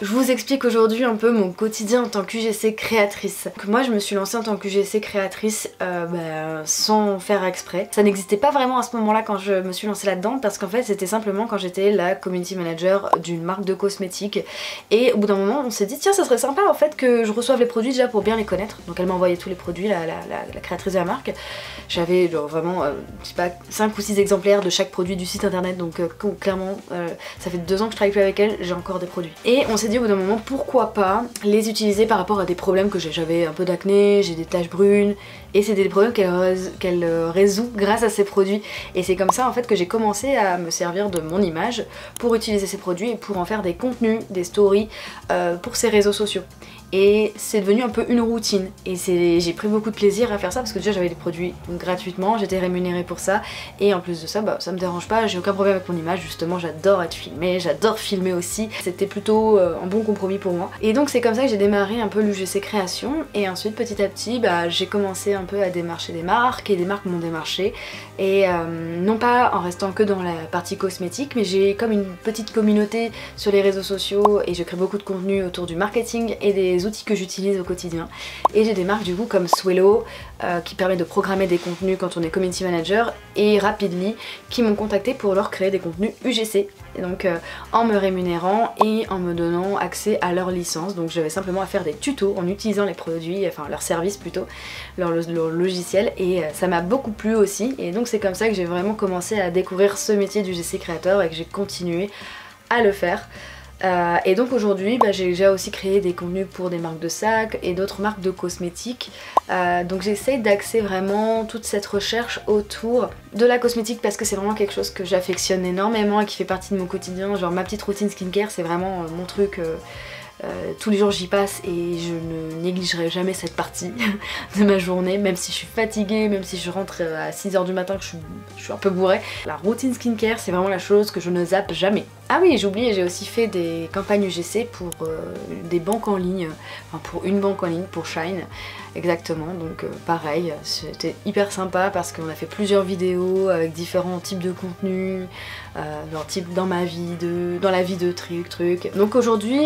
Je vous explique aujourd'hui un peu mon quotidien en tant qu'UGC créatrice. Donc moi je me suis lancée en tant qu'UGC créatrice sans faire exprès. Ça n'existait pas vraiment à ce moment là quand je me suis lancée là-dedans, parce qu'en fait c'était simplement quand j'étais la community manager d'une marque de cosmétiques, et au bout d'un moment on s'est dit tiens ça serait sympa en fait que je reçoive les produits déjà pour bien les connaître. Donc elle m'a envoyé tous les produits, la créatrice de la marque. J'avais genre vraiment je sais pas 5 ou 6 exemplaires de chaque produit du site internet, donc clairement ça fait 2 ans que je travaille plus avec elle, j'ai encore des produits. Et on s'est dit au bout d'un moment pourquoi pas les utiliser par rapport à des problèmes que j'ai. J'avais un peu d'acné, j'ai des taches brunes, et c'était des problèmes qu'elle résout grâce à ces produits. Et c'est comme ça en fait que j'ai commencé à me servir de mon image pour utiliser ces produits et pour en faire des contenus, des stories pour ces réseaux sociaux. Et c'est devenu un peu une routine, et j'ai pris beaucoup de plaisir à faire ça parce que déjà j'avais des produits gratuitement, j'étais rémunérée pour ça, et en plus de ça ça me dérange pas, j'ai aucun problème avec mon image, justement j'adore être filmée, j'adore filmer aussi, c'était plutôt un bon compromis pour moi. Et donc c'est comme ça que j'ai démarré un peu l'UGC création, et ensuite petit à petit j'ai commencé un peu à démarcher des marques, et des marques m'ont démarché, et non pas en restant que dans la partie cosmétique, mais j'ai comme une petite communauté sur les réseaux sociaux, et je crée beaucoup de contenu autour du marketing et des outils que j'utilise au quotidien. Et j'ai des marques du coup comme Swello qui permet de programmer des contenus quand on est community manager, et Rapidly qui m'ont contacté pour leur créer des contenus UGC, et donc en me rémunérant et en me donnant accès à leur licence. Donc j'avais simplement à faire des tutos en utilisant les produits, enfin leur service plutôt, leur logiciel, et ça m'a beaucoup plu aussi, et donc c'est comme ça que j'ai vraiment commencé à découvrir ce métier d'UGC créateur et que j'ai continué à le faire. Et donc aujourd'hui j'ai déjà aussi créé des contenus pour des marques de sacs et d'autres marques de cosmétiques, donc j'essaye d'axer vraiment toute cette recherche autour de la cosmétique parce que c'est vraiment quelque chose que j'affectionne énormément et qui fait partie de mon quotidien. Genre ma petite routine skincare, c'est vraiment mon truc. Tous les jours j'y passe et je ne négligerai jamais cette partie de ma journée, même si je suis fatiguée, même si je rentre à 6 h du matin que je suis un peu bourrée. La routine skincare c'est vraiment la chose que je ne zappe jamais. Ah oui, j'ai oublié, j'ai aussi fait des campagnes UGC pour des banques en ligne, enfin pour une banque en ligne, pour Shine, exactement, donc pareil, c'était hyper sympa parce qu'on a fait plusieurs vidéos avec différents types de contenus, dans la vie de trucs. Donc aujourd'hui,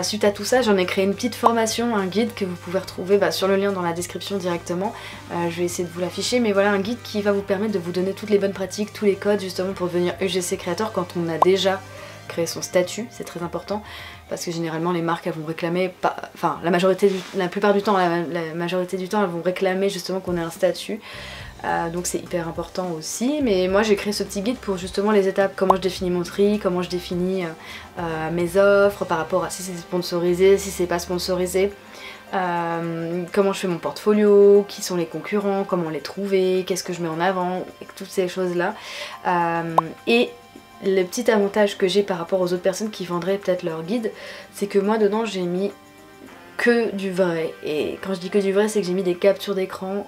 suite à tout ça, j'en ai créé une petite formation, un guide que vous pouvez retrouver sur le lien dans la description directement. Je vais essayer de vous l'afficher, mais voilà, un guide qui va vous permettre de vous donner toutes les bonnes pratiques, tous les codes justement pour devenir UGC créateur quand on a déjà créé son statut. C'est très important parce que généralement les marques elles vont réclamer, enfin la plupart du temps, la majorité du temps elles vont réclamer justement qu'on ait un statut. Donc c'est hyper important aussi, mais moi j'ai créé ce petit guide pour justement les étapes, comment je définis mon tri, comment je définis mes offres par rapport à si c'est sponsorisé, si c'est pas sponsorisé, comment je fais mon portfolio, qui sont les concurrents, comment les trouver, qu'est-ce que je mets en avant, et toutes ces choses là. Et le petit avantage que j'ai par rapport aux autres personnes qui vendraient peut-être leur guide, c'est que moi dedans j'ai mis que du vrai, et quand je dis que du vrai c'est que j'ai mis des captures d'écran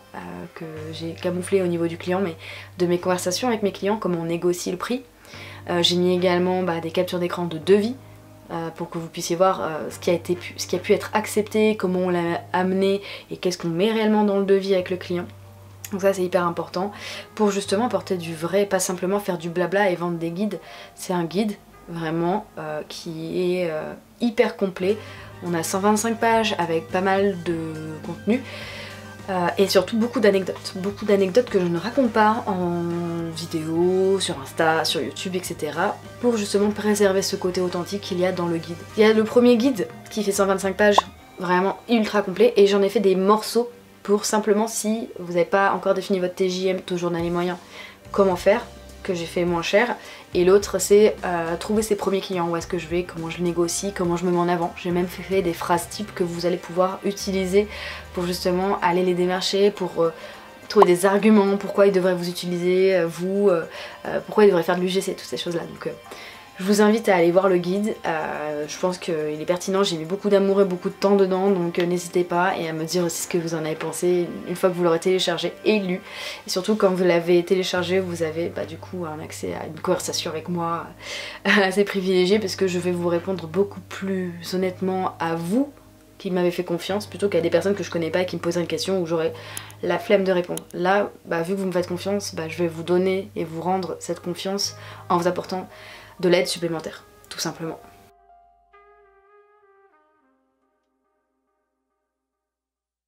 que j'ai camouflées au niveau du client, mais de mes conversations avec mes clients, comment on négocie le prix. J'ai mis également des captures d'écran de devis pour que vous puissiez voir ce qui a pu être accepté, comment on l'a amené et qu'est-ce qu'on met réellement dans le devis avec le client. Donc ça c'est hyper important pour justement apporter du vrai, pas simplement faire du blabla et vendre des guides. C'est un guide vraiment qui est hyper complet. On a 125 pages avec pas mal de contenu et surtout beaucoup d'anecdotes que je ne raconte pas en vidéo, sur Insta, sur YouTube, etc. pour justement préserver ce côté authentique qu'il y a dans le guide. Il y a le premier guide qui fait 125 pages, vraiment ultra complet, et j'en ai fait des morceaux pour simplement, si vous n'avez pas encore défini votre TJM, taux journalier moyen, comment faire, que j'ai fait moins cher. Et l'autre c'est trouver ses premiers clients, où est-ce que je vais, comment je négocie, comment je me mets en avant. J'ai même fait des phrases types que vous allez pouvoir utiliser pour justement aller les démarcher, pour trouver des arguments, pourquoi ils devraient vous utiliser, pourquoi ils devraient faire de l'UGC, toutes ces choses là. Donc je vous invite à aller voir le guide, je pense qu'il est pertinent, j'ai mis beaucoup d'amour et beaucoup de temps dedans, donc n'hésitez pas, et à me dire aussi ce que vous en avez pensé une fois que vous l'aurez téléchargé et lu. Et surtout quand vous l'avez téléchargé, vous avez du coup un accès à une conversation avec moi assez privilégiée, parce que je vais vous répondre beaucoup plus honnêtement à vous qui m'avez fait confiance, plutôt qu'à des personnes que je connais pas et qui me poseraient une question où j'aurais la flemme de répondre. Là, vu que vous me faites confiance, je vais vous donner et vous rendre cette confiance en vous apportant de l'aide supplémentaire, tout simplement.